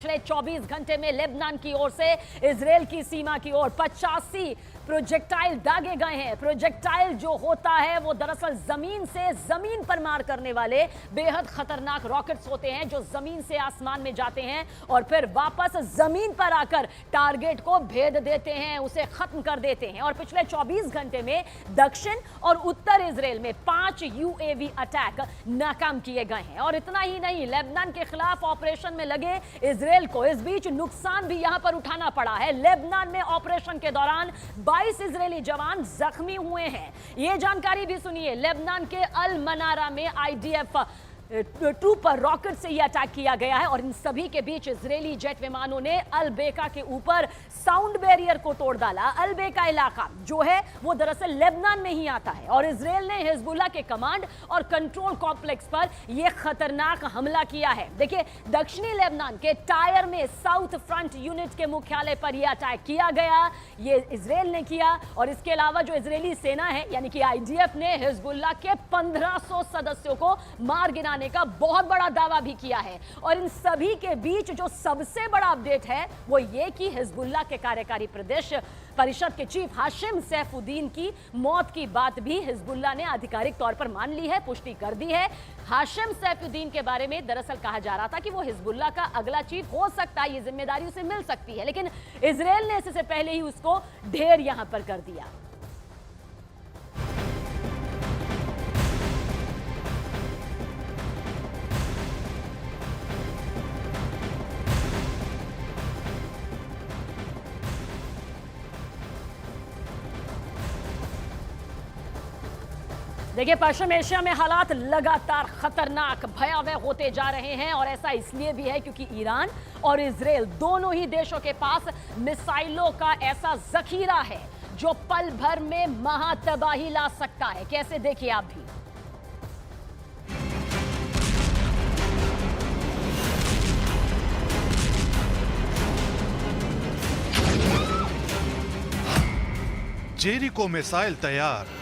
पिछले 24 घंटे में लेबनान की ओर से इजराइल की सीमा की ओर 85 प्रोजेक्टाइल दागे गए हैं। प्रोजेक्टाइल जो होता है वो दरअसल जमीन से जमीन पर मार करने वाले बेहद खतरनाक रॉकेट्स होते हैं जो जमीन से आसमान में जाते हैं और फिर वापस जमीन पर आकर टारगेट को भेद देते हैं, उसे खत्म कर देते हैं। और पिछले 24 घंटे में दक्षिण और उत्तर इजराइल में 5 यूएवी अटैक नाकाम किए गए हैं। और इतना ही नहीं, लेबनान के खिलाफ ऑपरेशन में लगे इजराइल को इस बीच नुकसान भी यहां पर उठाना पड़ा है। लेबनान में ऑपरेशन के दौरान 22 इजरायली जवान जख्मी हुए हैं। यह जानकारी भी सुनिए। लेबनान के अल मनारा में आईडीएफ 2 पर रॉकेट से यह अटैक किया गया है और इन सभी के बीच इजरायली जेट विमानों ने अल बेका के ऊपर साउंड बैरियर को तोड़ डाला। अल बेका इलाका जो है वो दरअसल लेबनान में ही आता है और इजराइल ने हिजबुल्ला के कमांड और कंट्रोल कॉम्प्लेक्स पर यह खतरनाक हमला किया है। देखिए, दक्षिणी लेबनान के टायर में साउथ फ्रंट यूनिट के मुख्यालय पर यह अटैक किया गया, ये इजराइल ने किया। और इसके अलावा जो इजरायली सेना है यानी कि आईडीएफ ने हिजबुल्ला के 1500 सदस्यों को मार गिराने का बहुत बड़ा दावा भी किया है। और इन सभी के बीच जो सबसे बड़ा अपडेट है वो ये कि हिजबुल्ला के कार्यकारी प्रदेश परिषद के चीफ हाशिम सैफुद्दीन की मौत की बात भी हिजबुल्ला ने आधिकारिक तौर पर मान ली है, पुष्टि कर दी है। हाशिम सैफुद्दीन के बारे में दरअसल कहा जा रहा था कि वो हिजबुल्ला का अगला चीफ हो सकता है, ये जिम्मेदारी उसे मिल सकती है, लेकिन इजराइल ने इससे पहले ही उसको ढेर यहां पर कर दिया। देखिए, पश्चिम एशिया में हालात लगातार खतरनाक भयावह होते जा रहे हैं और ऐसा इसलिए भी है क्योंकि ईरान और इजराइल दोनों ही देशों के पास मिसाइलों का ऐसा जखीरा है जो पल भर में महातबाही ला सकता है। कैसे, देखिए आप भी। जेरिको मिसाइल तैयार।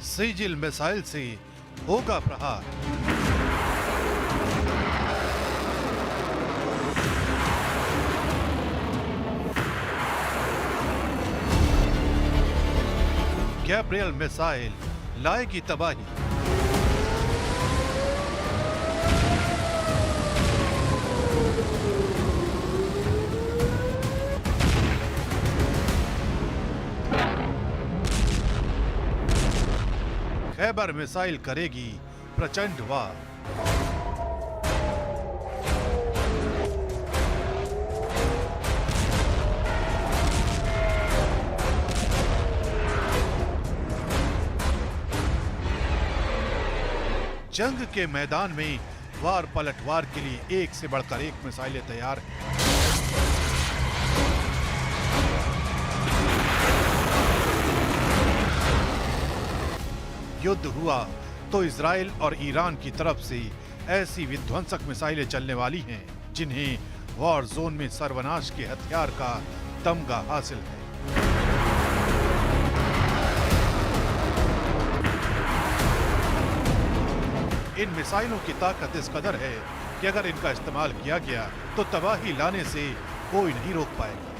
सीजिल मिसाइल से होगा प्रहार। गैब्रियल मिसाइल लाएगी तबाही। खैबर मिसाइल करेगी प्रचंड वार। जंग के मैदान में वार पलटवार के लिए एक से बढ़कर एक मिसाइलें तैयार हैं। युद्ध हुआ तो इजराइल और ईरान की तरफ से ऐसी विध्वंसक मिसाइलें चलने वाली हैं जिन्हें वॉर जोन में सर्वनाश के हथियार का तमगा हासिल है। इन मिसाइलों की ताकत इस कदर है कि अगर इनका इस्तेमाल किया गया तो तबाही लाने से कोई नहीं रोक पाएगा।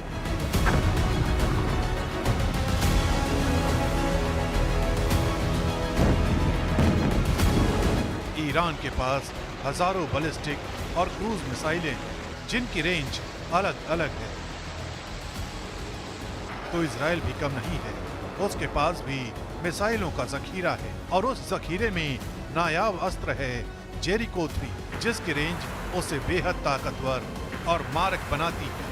ईरान के पास हजारों बैलिस्टिक और क्रूज मिसाइलें हैं जिनकी रेंज अलग अलग है, तो इजराइल भी कम नहीं है। उसके पास भी मिसाइलों का जखीरा है और उस जखीरे में नायाब अस्त्र है जेरिको 3, जिसकी रेंज उसे बेहद ताकतवर और मारक बनाती है।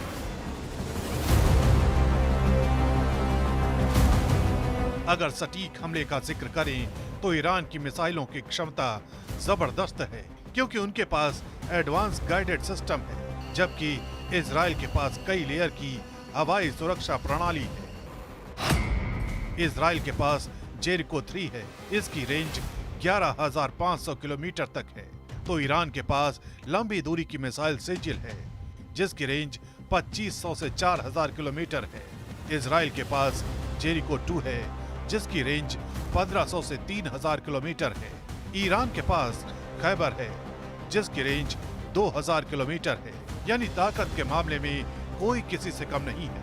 अगर सटीक हमले का जिक्र करें तो ईरान की मिसाइलों की क्षमता जबरदस्त है क्योंकि उनके पास एडवांस गाइडेड सिस्टम है, जबकि इजराइल के पास कई लेयर की हवाई सुरक्षा प्रणाली है। इजराइल के पास जेरिको 3 है, इसकी रेंज 11,500 किलोमीटर तक है, तो ईरान के पास लंबी दूरी की मिसाइल सिजिल है जिसकी रेंज 2500 से 4000 किलोमीटर है। इजराइल के पास जेरिको 2 है, जिसकी रेंज 1500 से 3000 किलोमीटर है। ईरान के पास खैबर है, जिसकी रेंज 2000 किलोमीटर है। यानी ताकत के मामले में कोई किसी से कम नहीं है।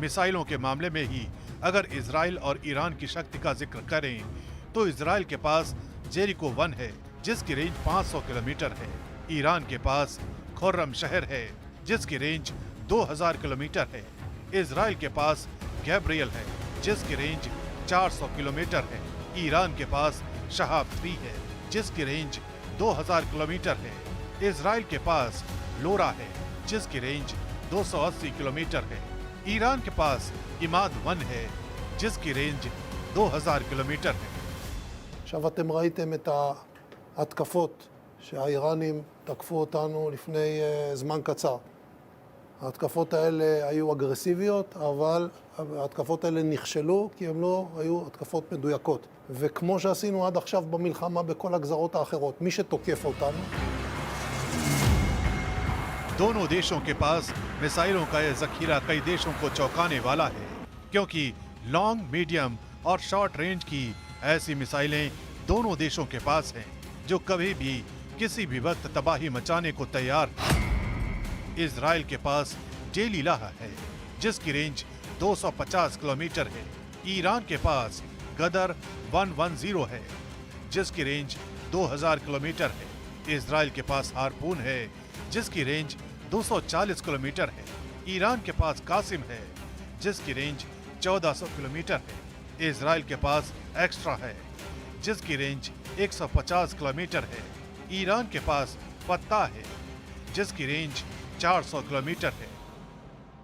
मिसाइलों के मामले में ही अगर इजराइल और ईरान की शक्ति का जिक्र करें तो इजराइल के पास जेरिको 1 है, जिसकी रेंज 500 किलोमीटर है। ईरान के पास खुर्रम शहर है, जिसकी रेंज 2000 किलोमीटर है। इजराइल के पास गैब्रियल है, जिसकी रेंज 400 किलोमीटर है। ईरान के पास शहाब 3 है, जिसकी रेंज 2000 किलोमीटर है। इजराइल के पास लोरा है, जिसकी रेंज 280 किलोमीटर है। ईरान के पास इमाद 1 है, जिसकी रेंज 2000 किलोमीटर है। עכשיו אתם ראיתם את ההתקפות שהאיראנים תקפו אותנו לפני זמן קצר. ההתקפות האלה היו אגרסיביות, אבל ההתקפות האלה נכשלו כי הן לא היו התקפות מדויקות. וכמו שעשינו עד עכשיו במלחמה בכל הגזרות האחרות, מי שתוקף אותנו... दोनों देशों के पास मिसाइलों का यह जखीरा कई देशों को चौंकाने वाला है, क्योंकि लॉन्ग, मीडियम और शॉर्ट रेंज की ऐसी मिसाइलें दोनों देशों के पास हैं जो कभी भी किसी भी वक्त तबाही मचाने को तैयार हैं। इजराइल के पास जेलिलाह है, जिसकी रेंज 250 किलोमीटर है। ईरान के पास गदर 110 है, जिसकी रेंज 2000 किलोमीटर है। इजराइल के पास हारपून है, जिसकी रेंज 240 किलोमीटर है। ईरान के पास कासिम है, जिसकी रेंज 1400 किलोमीटर है। इजराइल के पास एक्स्ट्रा है, जिसकी रेंज 150 किलोमीटर है। ईरान के पास फत्ता है, जिसकी रेंज 400 किलोमीटर है।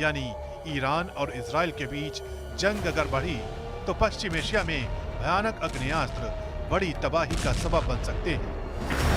यानी ईरान और इजराइल के बीच जंग अगर बढ़ी तो पश्चिम एशिया में भयानक अग्नेयास्त्र बड़ी तबाही का सबब बन सकते हैं।